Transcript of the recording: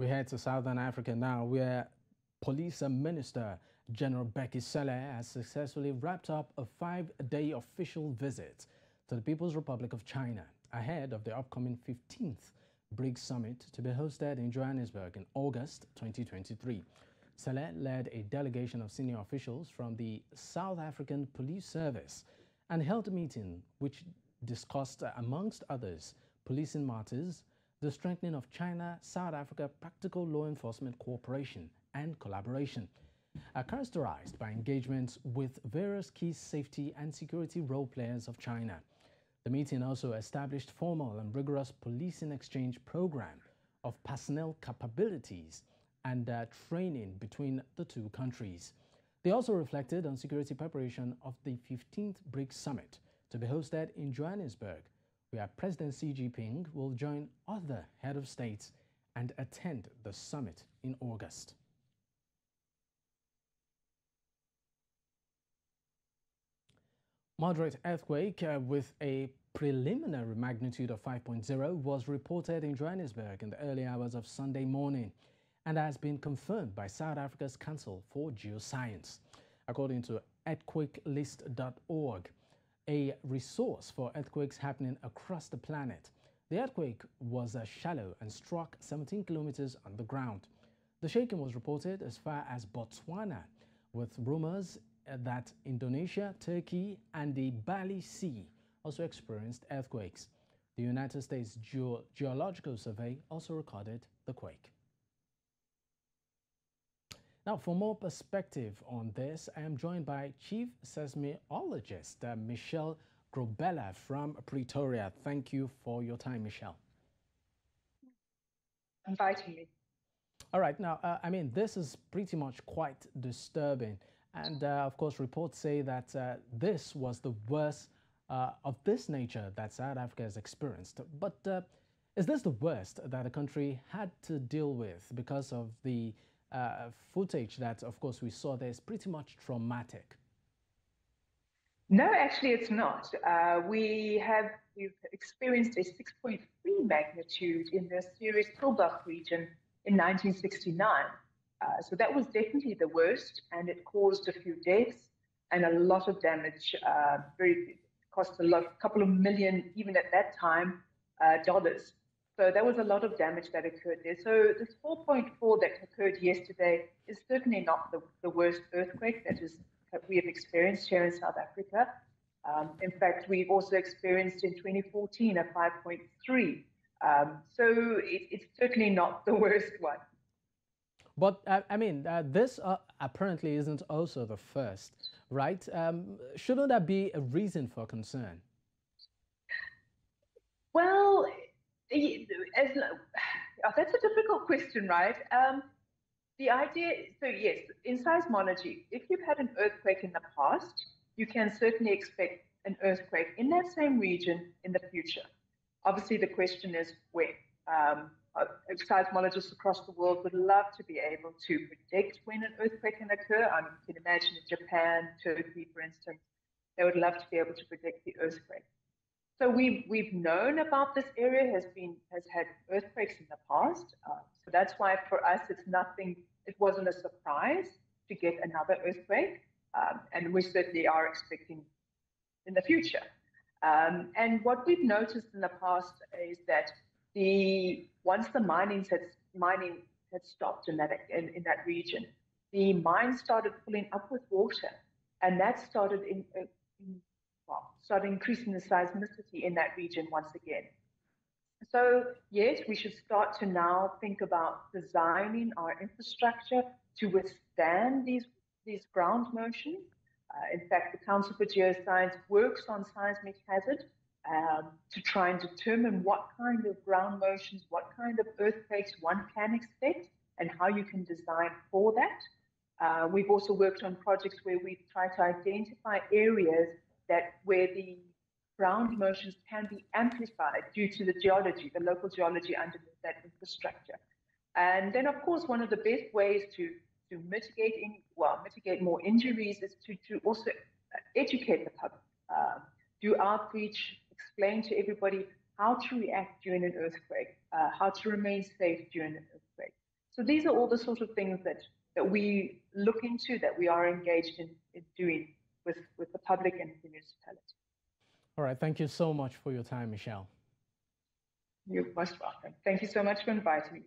We head to Southern Africa now, where Police Minister General Becky Cele has successfully wrapped up a 5-day official visit to the People's Republic of China ahead of the upcoming 15th BRICS Summit to be hosted in Johannesburg in August 2023. Cele led a delegation of senior officials from the South African Police Service and held a meeting which discussed, amongst others, policing matters, the strengthening of China-South Africa practical law enforcement cooperation and collaboration, characterized by engagements with various key safety and security role players of China. The meeting also established formal and rigorous policing exchange program of personnel capabilities and training between the two countries. They also reflected on security preparation of the 15th BRICS Summit to be hosted in Johannesburg, where President Xi Jinping will join other head of states and attend the summit in August. Moderate earthquake with a preliminary magnitude of 5.0 was reported in Johannesburg in the early hours of Sunday morning and has been confirmed by South Africa's Council for Geoscience. According to earthquakelist.org, a resource for earthquakes happening across the planet, the earthquake was shallow and struck 17 kilometers underground. The shaking was reported as far as Botswana, with rumors that Indonesia, Turkey, and the Bali Sea also experienced earthquakes. The United States Geological Survey also recorded the quake. Now, for more perspective on this, I am joined by Chief Seismologist Michelle Grobella from Pretoria. Thank you for your time, Michelle. Inviting me. All right. Now, this is pretty much quite disturbing. And of course, reports say that this was the worst of this nature that South Africa has experienced. But is this the worst that the country had to deal with because of the footage that, of course, we saw there is pretty much traumatic? No, actually, it's not. We've experienced a 6.3 magnitude in the Ceres Tilburg region in 1969. So that was definitely the worst, and it caused a few deaths and a lot of damage. Cost a couple of million, even at that time, dollars. So that was a lot of damage that occurred there. So this 4.4 that occurred yesterday is certainly not the worst earthquake that we have experienced here in South Africa. In fact, we've also experienced in 2014 a 5.3. So it's certainly not the worst one. But this apparently isn't also the first, right? Shouldn't that be a reason for concern? Well, that's a difficult question, right? The idea, so yes, in seismology, if you've had an earthquake in the past, you can certainly expect an earthquake in that same region in the future. Obviously, the question is when. Seismologists across the world would love to be able to predict when an earthquake can occur. You can imagine in Japan, Turkey, for instance, they would love to be able to predict the earthquake. So we've known about this area has had earthquakes in the past. So that's why for us it wasn't a surprise to get another earthquake. And we certainly are expecting in the future. And what we've noticed in the past is that once the mining had stopped in that region, the mine started filling up with water, and that started increasing the seismicity in that region once again. So yes, we should start to now think about designing our infrastructure to withstand these ground motions. In fact, the Council for Geoscience works on seismic hazard to try and determine what kind of ground motions, what kind of earthquakes one can expect, and how you can design for that. We've also worked on projects where we try to identify areas where the ground motions can be amplified due to the local geology underneath that infrastructure. And then, of course, one of the best ways to mitigate more injuries is to also educate the public, do outreach, explain to everybody how to react during an earthquake, how to remain safe during an earthquake. So these are all the sort of things that we look into, that we are engaged in doing with the public and the municipality. All right. Thank you so much for your time, Michelle. You're most welcome. Thank you so much for inviting me.